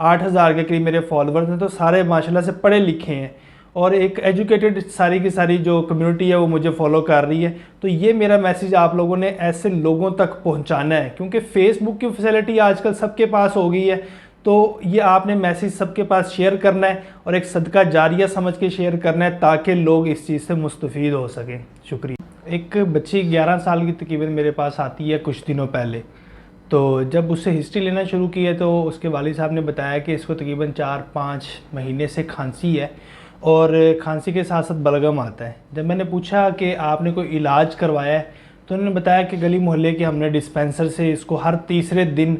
8,000 के करीब मेरे फॉलोवर्स हैं, तो सारे माशाल्लाह से पढ़े लिखे हैं और एक एजुकेटेड सारी की सारी जो कम्युनिटी है वो मुझे फॉलो कर रही है। तो ये मेरा मैसेज आप लोगों ने ऐसे लोगों तक पहुंचाना है, क्योंकि फेसबुक की फैसिलिटी आजकल सबके पास हो गई है। तो ये आपने मैसेज सबके पास शेयर करना है और एक सदका जारिया समझ के शेयर करना है, ताकि लोग इस चीज़ से मुस्तफ़ीद हो सकें। शुक्रिया। एक बच्ची 11 साल की तकरीबन मेरे पास आती है कुछ दिनों पहले। तो जब उससे हिस्ट्री लेना शुरू की है तो उसके वालिद साहब ने बताया कि इसको तकरीबन 4-5 महीने से खांसी है और खांसी के साथ साथ बलगम आता है। जब मैंने पूछा कि आपने कोई इलाज करवाया है, तो उन्होंने बताया कि गली मोहल्ले के हमने डिस्पेंसर से इसको हर तीसरे दिन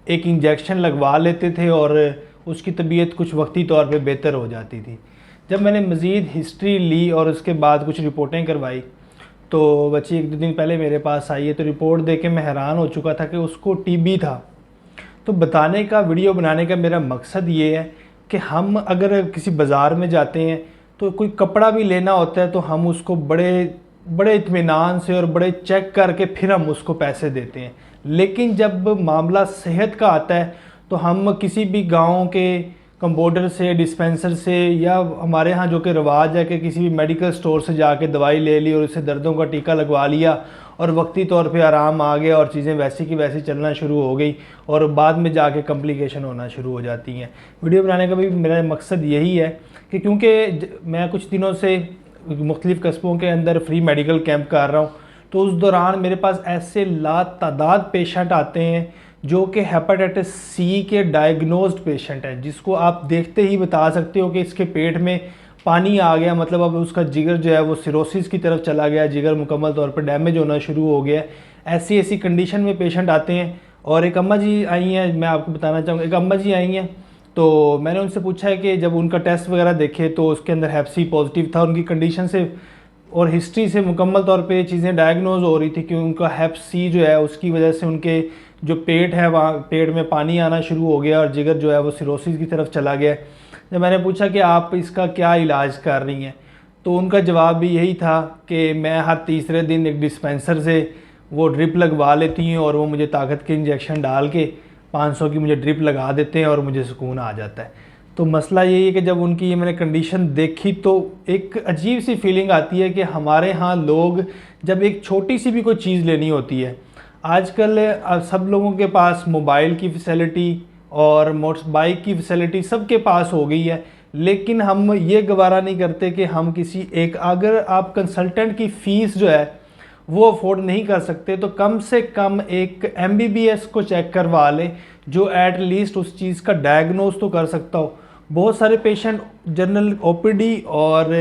एक इंजेक्शन लगवा लेते थे और उसकी तबीयत कुछ वक्ती तौर पे बेहतर हो जाती थी। जब मैंने मज़ीद हिस्ट्री ली और उसके बाद कुछ रिपोर्टें करवाई, तो बच्ची 1-2 दिन पहले मेरे पास आई है, तो रिपोर्ट देख के मैं हैरान हो चुका था कि उसको टीबी था। तो बताने का, वीडियो बनाने का मेरा मकसद ये है कि हम अगर किसी बाज़ार में जाते हैं तो कोई कपड़ा भी लेना होता है तो हम उसको बड़े बड़े इत्मीनान से और बड़े चेक करके फिर हम उसको पैसे देते हैं। लेकिन जब मामला सेहत का आता है तो हम किसी भी गांव के कंपाउंडर से, डिस्पेंसर से, या हमारे यहाँ जो कि रिवाज है कि किसी भी मेडिकल स्टोर से जाके दवाई ले ली और उससे दर्दों का टीका लगवा लिया और वक्ती तौर पे आराम आ गया और चीज़ें वैसी की वैसी चलना शुरू हो गई और बाद में जाके कॉम्प्लिकेशन होना शुरू हो जाती हैं। वीडियो बनाने का भी मेरा मकसद यही है कि क्योंकि मैं कुछ दिनों से मुख्तलिफ़ कस्बों के अंदर फ्री मेडिकल कैंप कर रहा हूँ, तो उस दौरान मेरे पास ऐसे लातादाद पेशेंट आते हैं जो कि हेपेटाइटिस सी के डायग्नोज्ड पेशेंट है, जिसको आप देखते ही बता सकते हो कि इसके पेट में पानी आ गया, मतलब अब उसका जिगर जो है वो सिरोसिस की तरफ चला गया, जिगर मुकम्मल तौर पर डैमेज होना शुरू हो गया। ऐसी ऐसी कंडीशन में पेशेंट आते हैं। और एक अम्मा जी आई हैं, मैं आपको बताना चाहूँगा, एक अम्मा जी आई हैं, तो मैंने उनसे पूछा है कि जब उनका टेस्ट वगैरह देखे तो उसके अंदर हेप सी पॉजिटिव था। उनकी कंडीशन से और हिस्ट्री से मुकम्मल तौर पे चीज़ें डायग्नोज हो रही थी कि उनका हेप सी जो है उसकी वजह से उनके जो पेट है वहाँ पेट में पानी आना शुरू हो गया और जिगर जो है वो सिरोसिस की तरफ चला गया। जब मैंने पूछा कि आप इसका क्या इलाज कर रही हैं, तो उनका जवाब भी यही था कि मैं हर तीसरे दिन एक डिस्पेंसर से वो ड्रिप लगवा लेती हूँ और वो मुझे ताकत के इंजेक्शन डाल के 500 की मुझे ड्रिप लगा देते हैं और मुझे सुकून आ जाता है। तो मसला यही है कि जब उनकी ये मैंने कंडीशन देखी तो एक अजीब सी फीलिंग आती है कि हमारे यहाँ लोग जब एक छोटी सी भी कोई चीज़ लेनी होती है, आजकल सब लोगों के पास मोबाइल की फैसिलिटी और मोटर बाइक की फैसिलिटी सबके पास हो गई है, लेकिन हम ये गवारा नहीं करते कि हम किसी एक, अगर आप कंसल्टेंट की फ़ीस जो है वो अफोर्ड नहीं कर सकते तो कम से कम एक MBBS को चेक करवा लें जो एट लीस्ट उस चीज़ का डायग्नोज तो कर सकता हो। बहुत सारे पेशेंट जनरल OPD और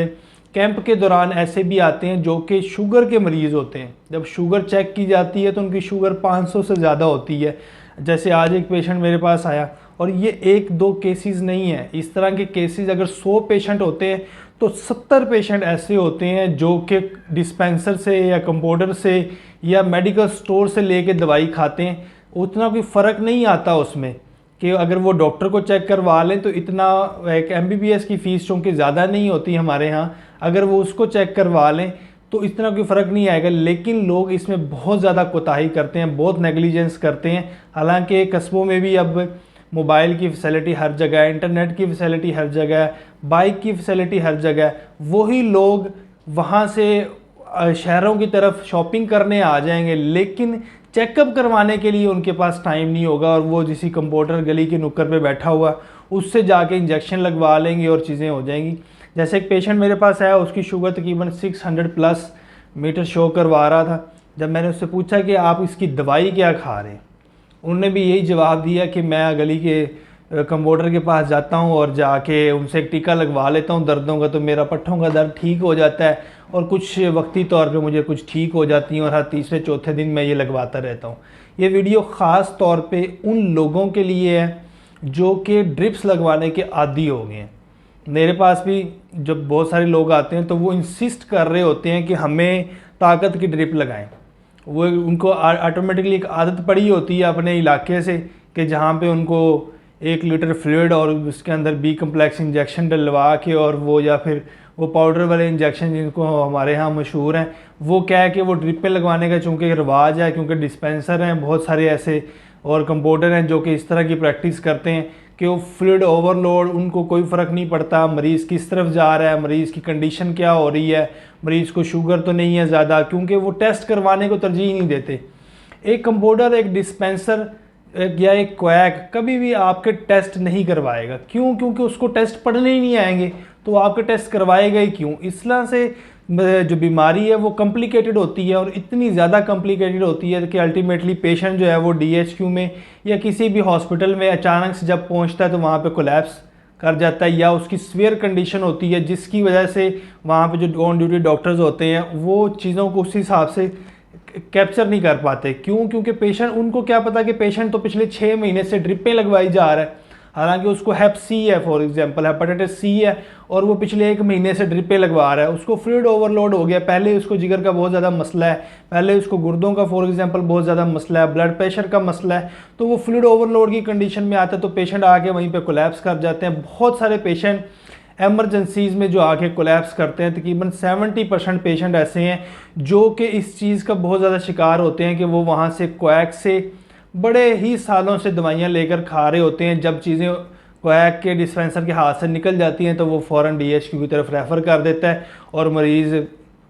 कैंप के दौरान ऐसे भी आते हैं जो कि शुगर के मरीज़ होते हैं। जब शुगर चेक की जाती है तो उनकी शुगर 500 से ज़्यादा होती है। जैसे आज एक पेशेंट मेरे पास आया, और ये 1-2 केसेस नहीं है, इस तरह के केसेस अगर 100 पेशेंट होते हैं तो 70 पेशेंट ऐसे होते हैं जो कि डिस्पेंसर से या कंपाउंडर से या मेडिकल स्टोर से लेके दवाई खाते हैं। उतना कोई फ़र्क नहीं आता उसमें कि अगर वो डॉक्टर को चेक करवा लें तो इतना, एक MBBS की फ़ीस चूँकि ज़्यादा नहीं होती हमारे यहाँ, अगर वो उसको चेक करवा लें तो इतना कोई फ़र्क नहीं आएगा। लेकिन लोग इसमें बहुत ज़्यादा कोताही करते हैं, बहुत नेग्लिजेंस करते हैं। हालांकि कस्बों में भी अब मोबाइल की फैसिलिटी हर जगह है, इंटरनेट की फैसिलिटी हर जगह है, बाइक की फैसिलिटी हर जगह है। वही लोग वहाँ से शहरों की तरफ शॉपिंग करने आ जाएंगे, लेकिन चेकअप करवाने के लिए उनके पास टाइम नहीं होगा और वो किसी कंपाउंडर गली के नुक्कड़ पे बैठा हुआ उससे जाके इंजेक्शन लगवा लेंगे और चीज़ें हो जाएंगी। जैसे एक पेशेंट मेरे पास आया, उसकी शुगर तकरीबन 600+ मीटर शो करवा रहा था। जब मैंने उससे पूछा कि आप इसकी दवाई क्या खा रहे हैं, उन्होंने भी यही जवाब दिया कि मैं गली के कंपाउंडर के पास जाता हूँ और जाके उनसे एक टीका लगवा लेता हूँ दर्दों का, तो मेरा पट्ठों का दर्द ठीक हो जाता है और कुछ वक्ती तौर पे मुझे कुछ ठीक हो जाती हैं और हर तीसरे चौथे दिन मैं ये लगवाता रहता हूँ। ये वीडियो ख़ास तौर पे उन लोगों के लिए है जो कि ड्रिप्स लगवाने के आदी हो गए हैं। मेरे पास भी जब बहुत सारे लोग आते हैं तो वो इंसिस्ट कर रहे होते हैं कि हमें ताकत की ड्रिप लगाएं। वो उनको ऑटोमेटिकली एक आदत पड़ी होती है अपने इलाके से कि जहाँ पे उनको 1 लीटर फ्लूइड और उसके अंदर B कम्प्लेक्स इंजेक्शन डलवा के, और वो या फिर वो पाउडर वाले इंजेक्शन जिनको हमारे यहाँ मशहूर हैं, वो क्या है कि वो ड्रिप पे लगवाने का चूँकि रिवाज है, क्योंकि डिस्पेंसर हैं बहुत सारे ऐसे और कंपाउंडर हैं जो कि इस तरह की प्रैक्टिस करते हैं कि वो फ्लूइड ओवरलोड, उनको कोई फ़र्क नहीं पड़ता मरीज़ किस तरफ जा रहा है, मरीज़ की कंडीशन क्या हो रही है, मरीज़ को शुगर तो नहीं है ज़्यादा, क्योंकि वो टेस्ट करवाने को तरजीह नहीं देते। एक कंपाउंडर, एक डिस्पेंसर या एक क्वैक कभी भी आपके टेस्ट नहीं करवाएगा। क्यों? क्योंकि उसको टेस्ट पढ़ने ही नहीं आएंगे, तो आपके टेस्ट करवाएगा ही क्यों? इस तरह से जो बीमारी है वो कॉम्प्लिकेटेड होती है, और इतनी ज़्यादा कॉम्प्लिकेटेड होती है कि अल्टीमेटली पेशेंट जो है वो DHQ में या किसी भी हॉस्पिटल में अचानक से जब पहुंचता है तो वहाँ पे कोलैप्स कर जाता है, या उसकी सीवियर कंडीशन होती है जिसकी वजह से वहाँ पे जो ऑन ड्यूटी डॉक्टर्स होते हैं वो चीज़ों को उस हिसाब से कैप्चर नहीं कर पाते। क्यों? क्योंकि पेशेंट, उनको क्या पता कि पेशेंट तो पिछले 6 महीने से ड्रिपें लगवाई जा रहा है, हालांकि उसको हेप सी है, फॉर एग्जांपल हेपेटाइटिस सी है, और वो पिछले 1 महीने से ड्रिपें लगवा रहा है, उसको फ्लूइड ओवरलोड हो गया, पहले उसको जिगर का बहुत ज़्यादा मसला है, पहले उसको गुर्दों का फॉर एग्जांपल बहुत ज़्यादा मसला है, ब्लड प्रेशर का मसला है, तो वो फ्लूइड ओवरलोड की कंडीशन में आता है तो पेशेंट आके वहीं पर कोलैप्स कर जाते हैं। बहुत सारे पेशेंट एमरजेंसीज़ में जो आके कोलैप्स करते हैं, तकरीबन 70% पेशेंट ऐसे हैं जो कि इस चीज़ का बहुत ज़्यादा शिकार होते हैं कि वो वहाँ से क्वैक से बड़े ही सालों से दवाइयाँ लेकर खा रहे होते हैं। जब चीज़ें क्वैक के डिस्पेंसर के हाथ से निकल जाती हैं तो वो फ़ौरन DHQ की तरफ रेफ़र कर देता है और मरीज़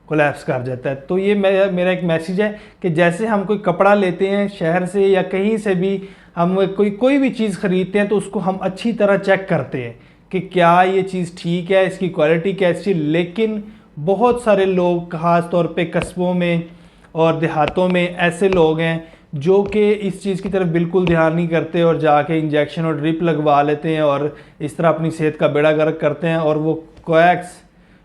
कोलैप्स कर जाता है। तो ये मेरा एक मैसेज है कि जैसे हम कोई कपड़ा लेते हैं शहर से या कहीं से भी, हम कोई भी चीज़ ख़रीदते हैं तो उसको हम अच्छी तरह चेक करते हैं कि क्या ये चीज़ ठीक है, इसकी क्वालिटी कैसी। लेकिन बहुत सारे लोग ख़ास तौर पे कस्बों में और देहातों में ऐसे लोग हैं जो कि इस चीज़ की तरफ बिल्कुल ध्यान नहीं करते और जाके इंजेक्शन और ड्रिप लगवा लेते हैं और इस तरह अपनी सेहत का बेड़ा गर्क करते हैं। और वो क्वैक्स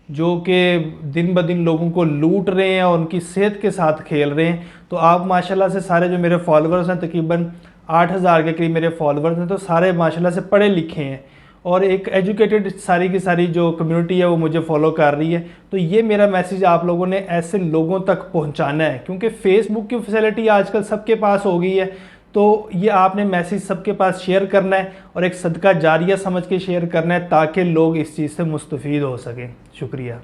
जो कि दिन ब दिन लोगों को लूट रहे हैं और उनकी सेहत के साथ खेल रहे हैं। तो आप माशाल्लाह से सारे जो मेरे फॉलोअर्स हैं, तकरीबन 8000 के करीब मेरे फॉलोअर्स हैं, तो सारे माशाल्लाह से पढ़े लिखे हैं और एक एजुकेटेड सारी की सारी जो कम्युनिटी है वो मुझे फॉलो कर रही है। तो ये मेरा मैसेज आप लोगों ने ऐसे लोगों तक पहुंचाना है, क्योंकि फेसबुक की फैसिलिटी आजकल सबके पास हो गई है। तो ये आपने मैसेज सबके पास शेयर करना है और एक सदका जारिया समझ के शेयर करना है ताकि लोग इस चीज़ से मुस्तफ़ीद हो सकें। शुक्रिया।